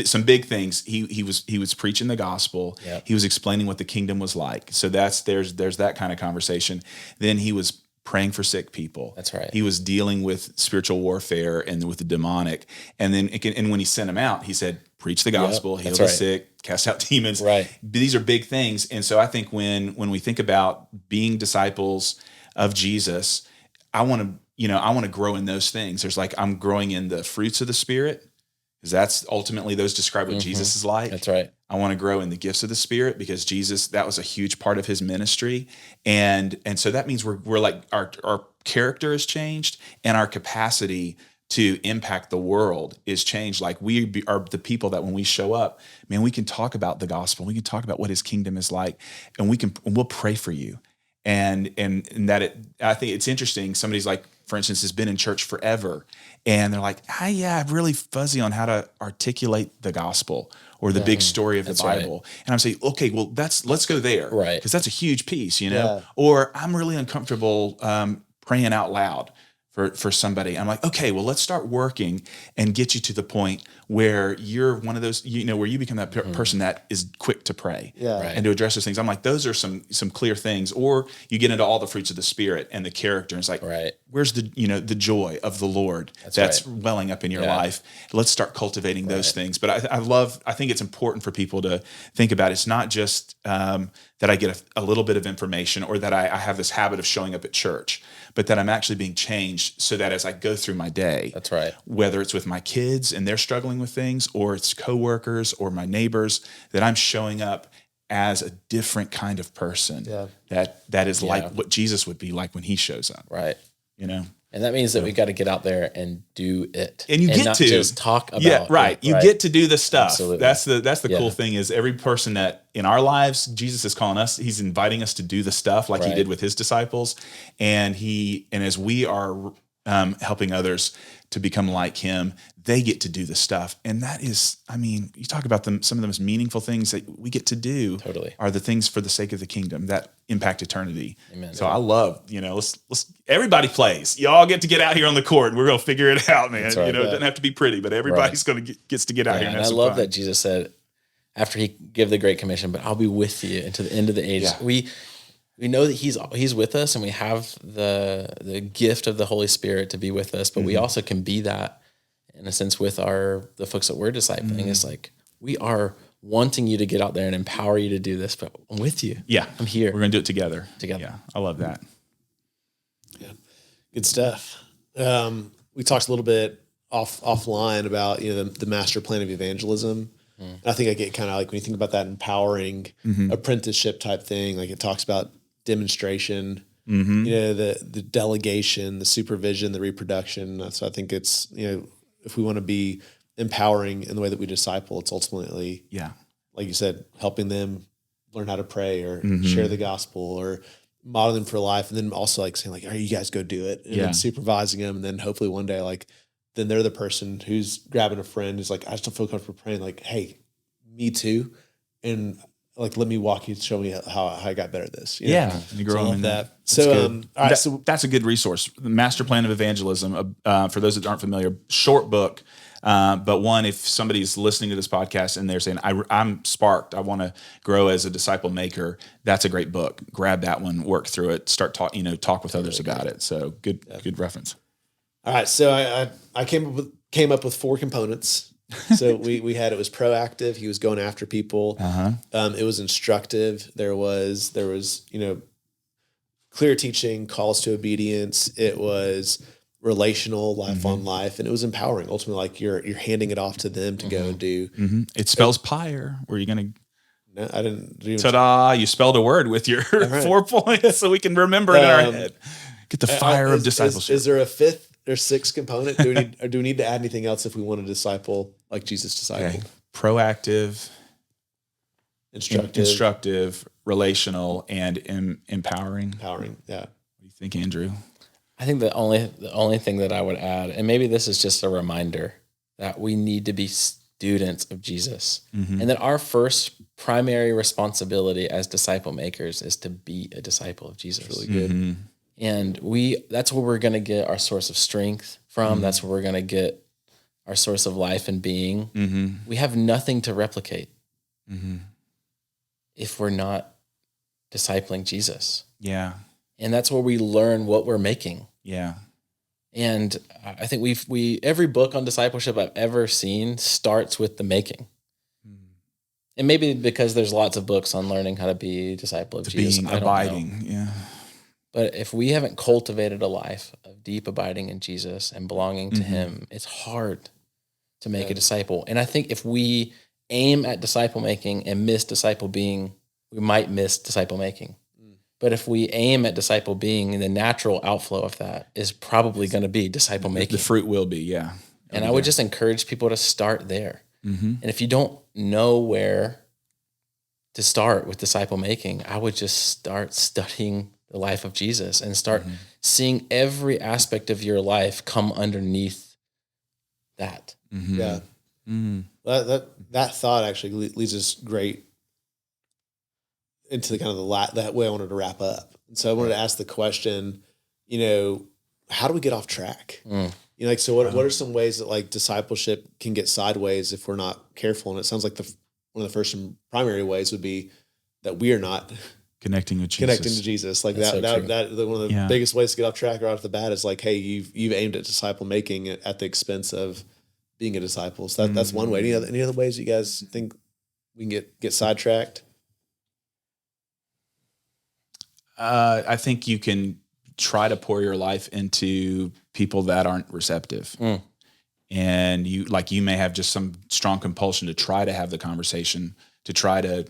some big things. He was preaching the gospel. He was explaining what the kingdom was like. So there's that kind of conversation. Then he was praying for sick people. That's right. He was dealing with spiritual warfare and with the demonic. And then when he sent them out, he said, preach the gospel, heal the sick, cast out demons. Right. These are big things. And so I think when we think about being disciples of Jesus, I want to grow in those things. There's I'm growing in the fruits of the Spirit, because that's ultimately, those describe what Jesus is like. That's right. I want to grow in the gifts of the Spirit, because Jesus, that was a huge part of his ministry. And so that means we're like, our character has changed, and our capacity to impact the world is changed. Like are the people that when we show up, man, we can talk about the gospel. We can talk about what his kingdom is like, and we'll pray for you. And I think it's interesting. Somebody's like, for instance, has been in church forever, and they're like, I'm really fuzzy on how to articulate the gospel or the big story of the Bible. Right. And I'm saying, okay, well, let's go there, right? Because that's a huge piece, Or I'm really uncomfortable praying out loud for somebody. I'm like, okay, well, let's start working and get you to the point where you're one of those, where you become that person that is quick to pray and to address those things. I'm like, those are some clear things. Or you get into all the fruits of the Spirit and the character. And it's like, where's the joy of the Lord that's welling up in your life? Let's start cultivating those things. But I think it's important for people to think about. It's not just that I get a little bit of information, or that I have this habit of showing up at church, but that I'm actually being changed, so that as I go through my day, that's right, whether it's with my kids and they're struggling with things, or it's coworkers or my neighbors, that I'm showing up as a different kind of person that is like what Jesus would be like when he shows up. Right. And that means that we got to get out there and do it. And you get not to just talk about it. You get to do the stuff. Absolutely. That's the cool thing, is every person that in our lives, Jesus is calling us, he's inviting us to do the stuff like he did with his disciples. And as we are helping others to become like him, they get to do the stuff. And that is, you talk about some of the most meaningful things that we get to do are the things for the sake of the kingdom that impact eternity. Amen. So I love, let's everybody plays. Y'all get to get out here on the court, and we're going to figure it out, man. Right, it doesn't have to be pretty, but everybody's going to gets to get out here. And I love that Jesus said, after he gave the Great Commission, but I'll be with you until the end of the age. Yeah. We know that he's with us, and we have the gift of the Holy Spirit to be with us, but we also can be that in a sense with the folks that we're discipling. It's like, we are wanting you to get out there and empower you to do this, but I'm with you. Yeah. I'm here. We're going to do it together. Yeah. I love that. Yeah. Good stuff. We talked a little bit offline about, the master plan of evangelism. I think I get kind of like, when you think about that empowering apprenticeship type thing, like it talks about demonstration, the delegation, the supervision, the reproduction. So I think it's, if we want to be empowering in the way that we disciple, it's ultimately like you said, helping them learn how to pray or share the gospel or model them for life. And then also like saying like, all right, you guys go do it. And then supervising them. And then hopefully one day, like, then they're the person who's grabbing a friend who's like, I just don't feel comfortable praying. Like, hey, me too. And like, let me walk you, show me how I got better at this. You know? And you grow in that. So, all right. So that's a good resource. The Master Plan of Evangelism. For those that aren't familiar, short book. But one, if somebody's listening to this podcast and they're saying, I'm sparked, I want to grow as a disciple maker, that's a great book. Grab that one, work through it, start talk with others about it. So good reference. All right. So I came up with 4 components. So we had, it was proactive. He was going after people. It was instructive. There was, clear teaching, calls to obedience. It was relational, life on life, and it was empowering. Ultimately, like you're handing it off to them to go and do. It spells pyre. Were you going to? No, I didn't. Ta-da! You spelled a word with your 4 points, so we can remember it in our head. Get the fire of discipleship. Is there a 5th or 6th component? Do we need to add anything else if we want to disciple like Jesus discipled? Okay. Proactive, instructive, relational, and empowering. Empowering. Yeah. What do you think, Andrew? I think the only thing that I would add, and maybe this is just a reminder, that we need to be students of Jesus, and that our first primary responsibility as disciple makers is to be a disciple of Jesus. That's really good. And that's where we're going to get our source of strength from. That's where we're going to get our source of life and being. We have nothing to replicate if we're not discipling Jesus. Yeah. And that's where we learn what we're making. Yeah. And I think every book on discipleship I've ever seen starts with the making. And maybe because there's lots of books on learning how to be a disciple of Jesus. Being abiding. Yeah. But if we haven't cultivated a life of deep abiding in Jesus and belonging to him, it's hard to make a disciple. And I think if we aim at disciple making and miss disciple being, we might miss disciple making. But if we aim at disciple being, the natural outflow of that is probably going to be disciple making. The fruit will be, yeah. And I would just encourage people to start there. And if you don't know where to start with disciple making, I would just start studying the life of Jesus and start seeing every aspect of your life come underneath that. Yeah. That thought actually leads us great into the kind of that way I wanted to wrap up. And so I wanted to ask the question, how do we get off track? So what are some ways that like discipleship can get sideways if we're not careful? And it sounds like one of the first and primary ways would be that we are not connecting to Jesus. Like that one of the biggest ways to get off track right off the bat is like, hey, you've aimed at disciple making at the expense of being a disciple. So that's one way. Any other ways you guys think we can get sidetracked? I think you can try to pour your life into people that aren't receptive. And you may have just some strong compulsion to try to have the conversation, to try to,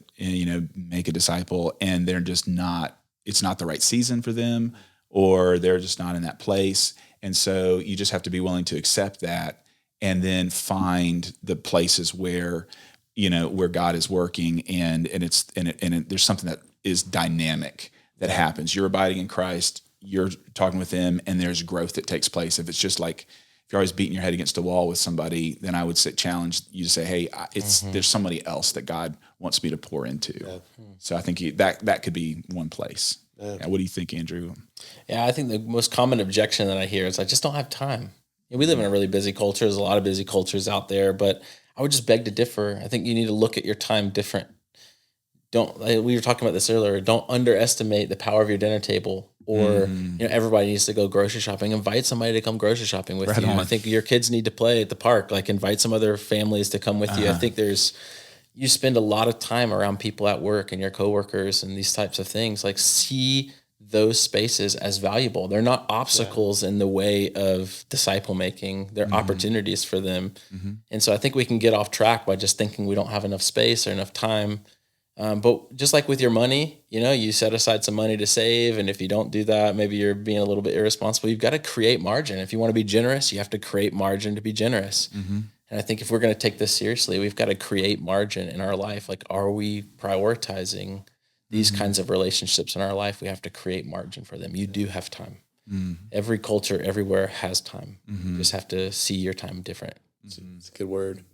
make a disciple, and they're just not, it's not the right season for them, or they're just not in that place. And so you just have to be willing to accept that and then find the places where, where God is working and there's something that is dynamic that happens. You're abiding in Christ, you're talking with him, and there's growth that takes place. If it's just like, if you're always beating your head against a wall with somebody, then I would challenge you to say, hey, there's somebody else that God wants me to pour into. Yeah. So I think that could be one place. Yeah. What do you think, Andrew? Yeah, I think the most common objection that I hear is I just don't have time. We live in a really busy culture. There's a lot of busy cultures out there, but I would just beg to differ. I think you need to look at your time different. We were talking about this earlier. Don't underestimate the power of your dinner table, or everybody needs to go grocery shopping. Invite somebody to come grocery shopping with you. I think your kids need to play at the park. Like invite some other families to come with you. I think you spend a lot of time around people at work and your coworkers and these types of things. Like see those spaces as valuable. They're not obstacles in the way of disciple making. They're opportunities for them. And so I think we can get off track by just thinking we don't have enough space or enough time. But just like with your money, you set aside some money to save. And if you don't do that, maybe you're being a little bit irresponsible. You've got to create margin. If you want to be generous, you have to create margin to be generous. And I think if we're going to take this seriously, we've got to create margin in our life. Like, are we prioritizing these kinds of relationships in our life? We have to create margin for them. You do have time. Every culture everywhere has time. You just have to see your time different. It's a good word.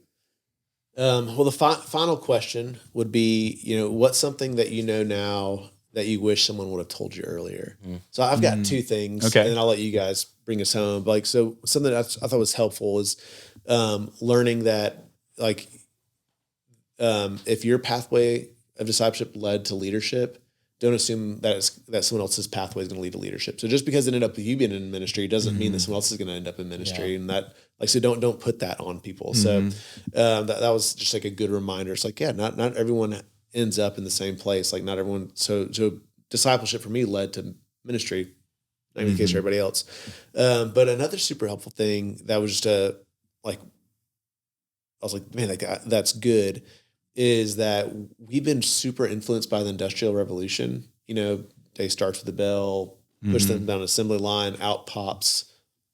Well, the final question would be, what's something that you know now that you wish someone would have told you earlier? So I've got two things, Okay. and then I'll let you guys bring us home. Like, so something that I thought was helpful is learning that, like, if your pathway of discipleship led to leadership, don't assume that someone else's pathway is going to lead to leadership. So just because it ended up with you being in ministry doesn't mean that someone else is going to end up in ministry. And that, like, so don't put that on people. So that was just like a good reminder. It's like, yeah, not everyone ends up in the same place. Like, not everyone. So discipleship for me led to ministry, not in the case for everybody else. But another super helpful thing that was just I was like, man, that's good, is that we've been super influenced by the Industrial Revolution. Day starts with the bell, push them down an assembly line, out pops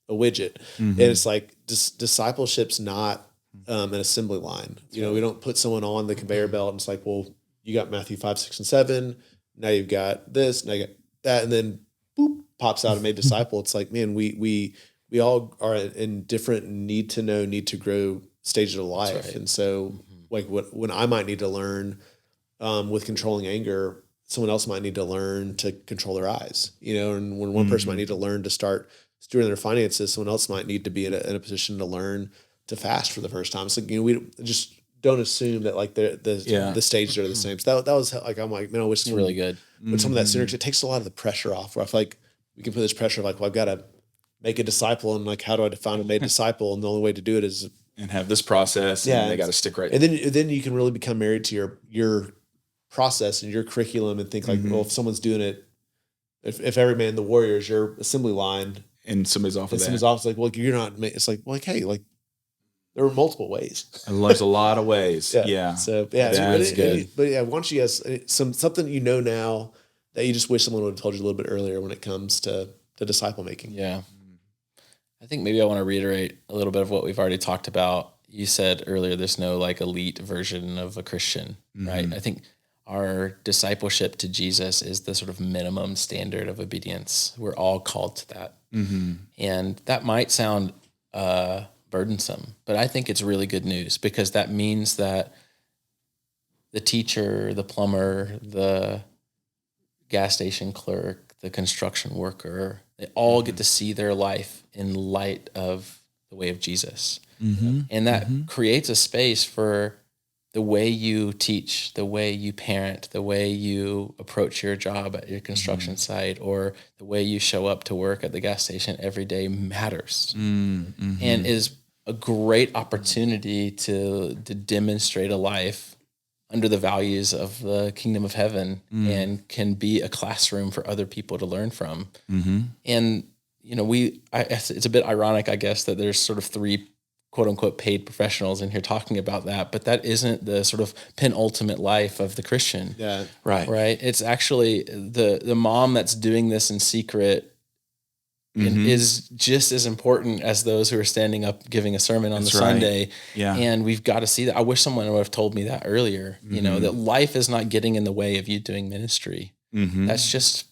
a widget. And it's like discipleship's not an assembly line. We don't put someone on the conveyor belt and it's like, well, you got Matthew 5, 6, and 7. Now you've got this, now you got that, and then boop, pops out and made disciple. It's like, man, we all are in different need to grow stages of life. Right. And so like when I might need to learn with controlling anger, someone else might need to learn to control their eyes, and when one person might need to learn to start stewarding their finances, someone else might need to be in a position to learn to fast for the first time. So, we just don't assume that like the stages are the same. So that was like, I'm like, man, I wish It's really good. But some of that sooner, because it takes a lot of the pressure off, where I feel like we can put this pressure of like, well, I've got to make a disciple, and like, how do I define a made disciple? And the only way to do it is and have this process, and they got to stick right. And then you can really become married to your process and your curriculum, and think like, well, if someone's doing it, if every man in the warrior is your assembly line, and somebody's off of that, someone's off, it's like, well, you're not. It's like, well, like, hey, like, there were multiple ways. And there's a lot of ways. Yeah. So yeah, that's good. But yeah, once you guys something now that you just wish someone would have told you a little bit earlier when it comes to the disciple making. Yeah. I think maybe I want to reiterate a little bit of what we've already talked about. You said earlier, there's no like elite version of a Christian, right? I think our discipleship to Jesus is the sort of minimum standard of obedience. We're all called to that. And that might sound burdensome, but I think it's really good news, because that means that the teacher, the plumber, the gas station clerk, the construction worker, they all get to see their life in light of the way of Jesus. And that creates a space for the way you teach, the way you parent, the way you approach your job at your construction site, or the way you show up to work at the gas station every day matters, and is a great opportunity to demonstrate a life under the values of the kingdom of heaven, and can be a classroom for other people to learn from. And, it's a bit ironic, I guess, that there's sort of 3 quote unquote paid professionals in here talking about that, but that isn't the sort of penultimate life of the Christian. Yeah. Right. It's actually the mom that's doing this in secret is just as important as those who are standing up giving a sermon on the Sunday. Yeah. And we've got to see that. I wish someone would have told me that earlier, that life is not getting in the way of you doing ministry. That's just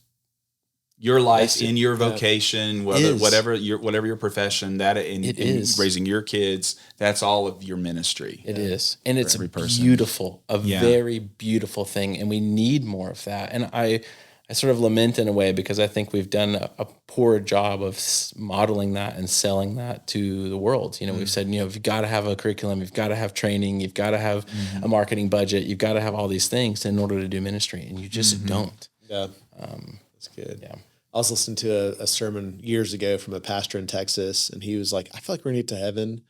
your life in your vocation, whatever your profession, that in raising your kids, that's all of your ministry. It is. And it's beautiful, very beautiful thing. And we need more of that. And I sort of lament in a way, because I think we've done a poor job of modeling that and selling that to the world. We've said, you've got to have a curriculum, you've got to have training, you've got to have a marketing budget, you've got to have all these things in order to do ministry. And you just don't. Yeah. That's good. Yeah. I was listening to a sermon years ago from a pastor in Texas, and he was like, I feel like we're going to get to heaven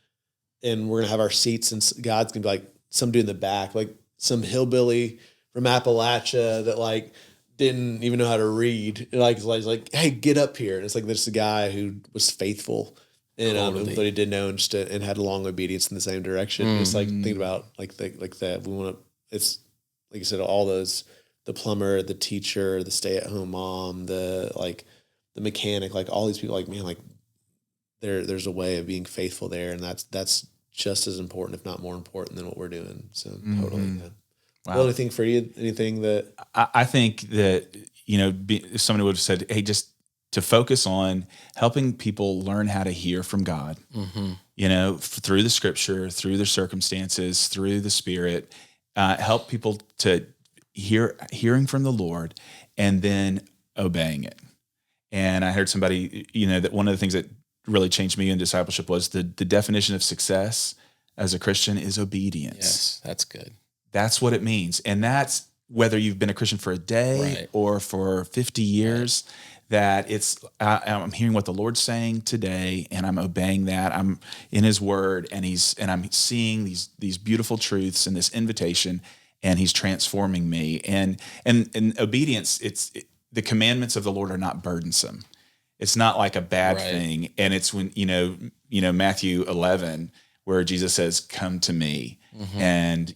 and we're going to have our seats, and God's going to be like some dude in the back, like some hillbilly from Appalachia that like didn't even know how to read. And like, he's like, hey, get up here. And it's like, there's a guy who was faithful and what he did know, and had long obedience in the same direction. It's like thinking about like that. We want to, it's like you said, all those, the plumber, the teacher, the stay-at-home mom, the mechanic, like all these people, like, man, like there's a way of being faithful there, and that's just as important, if not more important, than what we're doing. So totally. Yeah. Wow. Well, anything for you? Anything that I think that, if somebody would have said, hey, just to focus on helping people learn how to hear from God, through the scripture, through their circumstances, through the Spirit, help people to hearing from the Lord and then obeying it. And I heard somebody, that one of the things that really changed me in discipleship was the definition of success as a Christian is obedience. Yes, that's good. That's what it means. And that's whether you've been a Christian for a day or for 50 years, that I'm hearing what the Lord's saying today and I'm obeying that. I'm in his word and I'm seeing these beautiful truths and this invitation, and he's transforming me. And obedience, the commandments of the Lord are not burdensome. It's not like a bad thing. And it's when, Matthew 11, where Jesus says, come to me and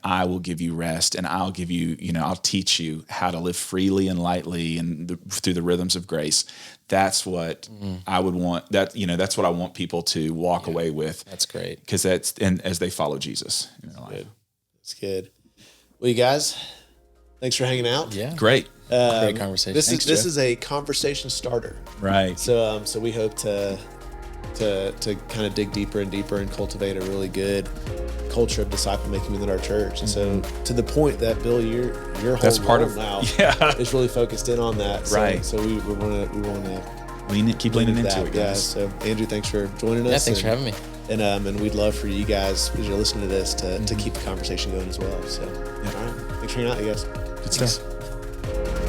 I will give you rest, and I'll give you, I'll teach you how to live freely and lightly and through the rhythms of grace. That's what I would want that's what I want people to walk away with. That's great. Because as they follow Jesus in their life. That's good. Well, you guys, thanks for hanging out. Yeah. Great. Great conversation. This is a conversation starter. Right. So we hope to kind of dig deeper and deeper and cultivate a really good culture of disciple making within our church. And so to the point that Bill, your whole That's part role of now is really focused in on that. So we want to keep leaning into that. it, guys. Yeah. So Andrew, thanks for joining us. Yeah, thanks for having me. And we'd love for you guys, as you're listening to this, to keep the conversation going as well. So all right. Thanks for hanging out, you guys. Good stuff.